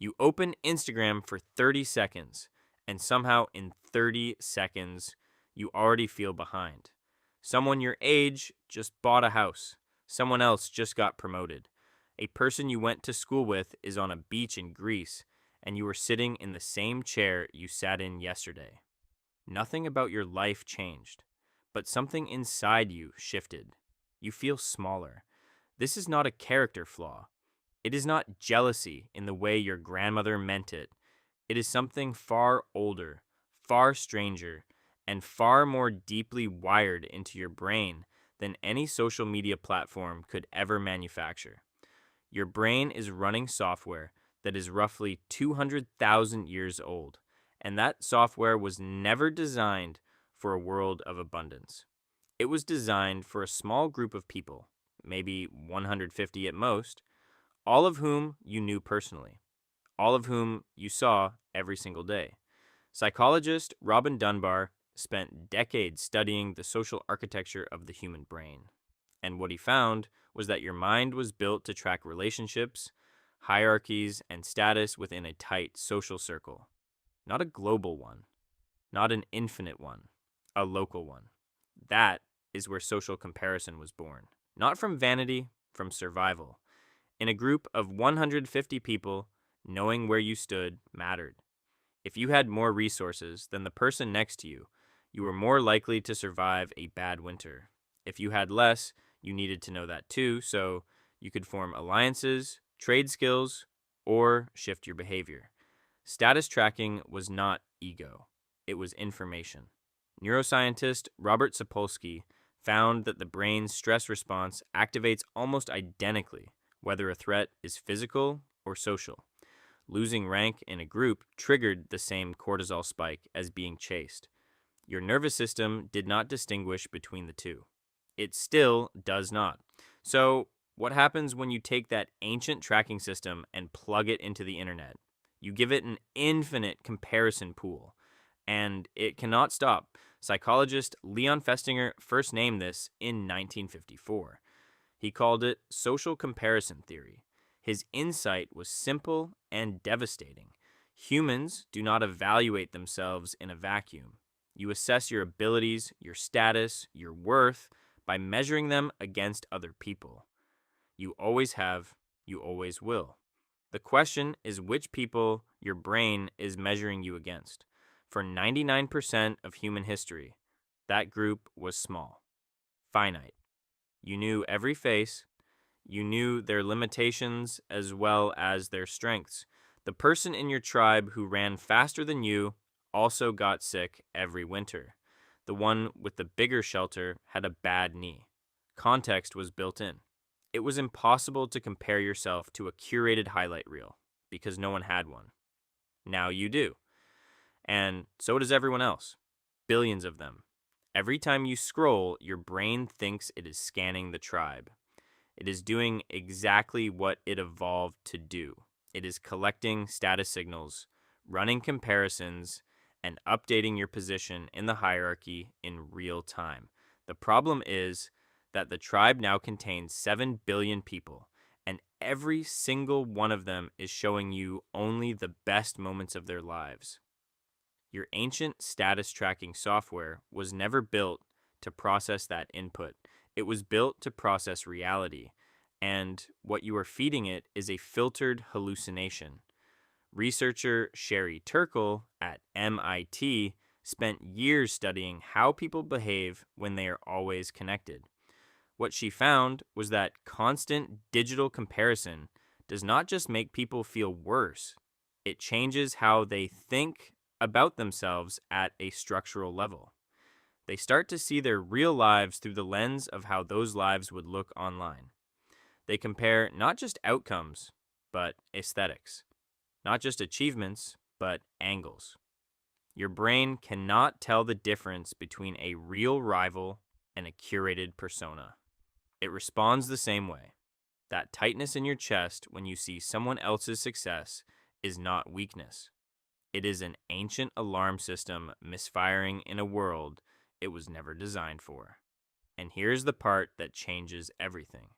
You open Instagram for 30 seconds, and somehow in 30 seconds, you already feel behind. Someone your age just bought a house. Someone else just got promoted. A person you went to school with is on a beach in Greece, and you are sitting in the same chair you sat in yesterday. Nothing about your life changed, but something inside you shifted. You feel smaller. This is not a character flaw. It is not jealousy in the way your grandmother meant it. It is something far older, far stranger, and far more deeply wired into your brain than any social media platform could ever manufacture. Your brain is running software that is roughly 200,000 years old, and that software was never designed for a world of abundance. It was designed for a small group of people, maybe 150 at most, all of whom you knew personally, all of whom you saw every single day. Psychologist Robin Dunbar spent decades studying the social architecture of the human brain. And what he found was that your mind was built to track relationships, hierarchies, and status within a tight social circle. Not a global one, not an infinite one, a local one. That is where social comparison was born. Not from vanity, from survival. In a group of 150 people, knowing where you stood mattered. If you had more resources than the person next to you, you were more likely to survive a bad winter. If you had less, you needed to know that too, so you could form alliances, trade skills, or shift your behavior. Status tracking was not ego. It was information. Neuroscientist Robert Sapolsky found that the brain's stress response activates almost identically, whether a threat is physical or social. Losing rank in a group triggered the same cortisol spike as being chased. Your nervous system did not distinguish between the two. It still does not. So, what happens when you take that ancient tracking system and plug it into the internet? You give it an infinite comparison pool, and it cannot stop. Psychologist Leon Festinger first named this in 1954. He called it social comparison theory. His insight was simple and devastating. Humans do not evaluate themselves in a vacuum. You assess your abilities, your status, your worth by measuring them against other people. You always have, you always will. The question is which people your brain is measuring you against. For 99% of human history, that group was small, finite. You knew every face. You knew their limitations as well as their strengths. The person in your tribe who ran faster than you also got sick every winter. The one with the bigger shelter had a bad knee. Context was built in. It was impossible to compare yourself to a curated highlight reel because no one had one. Now you do. And so does everyone else. Billions of them. Every time you scroll, your brain thinks it is scanning the tribe. It is doing exactly what it evolved to do. It is collecting status signals, running comparisons, and updating your position in the hierarchy in real time. The problem is that the tribe now contains 7 billion people, and every single one of them is showing you only the best moments of their lives. Your ancient status tracking software was never built to process that input. It was built to process reality, and what you are feeding it is a filtered hallucination. Researcher Sherry Turkle at MIT spent years studying how people behave when they are always connected. What she found was that constant digital comparison does not just make people feel worse, it changes how they think about themselves at a structural level. They start to see their real lives through the lens of how those lives would look online. They compare not just outcomes, but aesthetics. Not just achievements, but angles. Your brain cannot tell the difference between a real rival and a curated persona. It responds the same way. That tightness in your chest when you see someone else's success is not weakness. It is an ancient alarm system misfiring in a world it was never designed for. And here's the part that changes everything.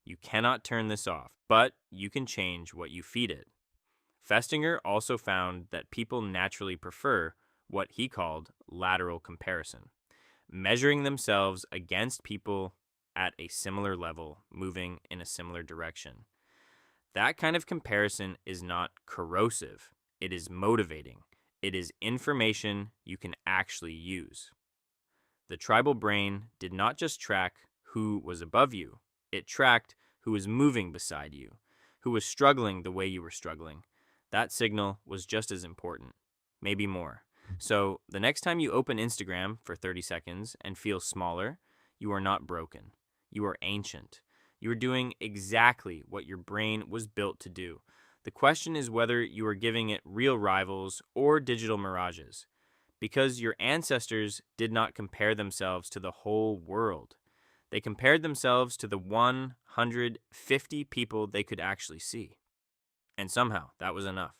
You cannot turn this off, but you can change what you feed it. Festinger also found that people naturally prefer what he called lateral comparison, measuring themselves against people at a similar level, moving in a similar direction. That kind of comparison is not corrosive, it is motivating. It is information you can actually use. The tribal brain did not just track who was above you, it tracked who was moving beside you, who was struggling the way you were struggling. That signal was just as important, maybe more. So the next time you open Instagram for 30 seconds and feel smaller, you are not broken. You are ancient. You are doing exactly what your brain was built to do. The question is whether you are giving it real rivals or digital mirages. Because your ancestors did not compare themselves to the whole world. They compared themselves to the 150 people they could actually see. And somehow that was enough.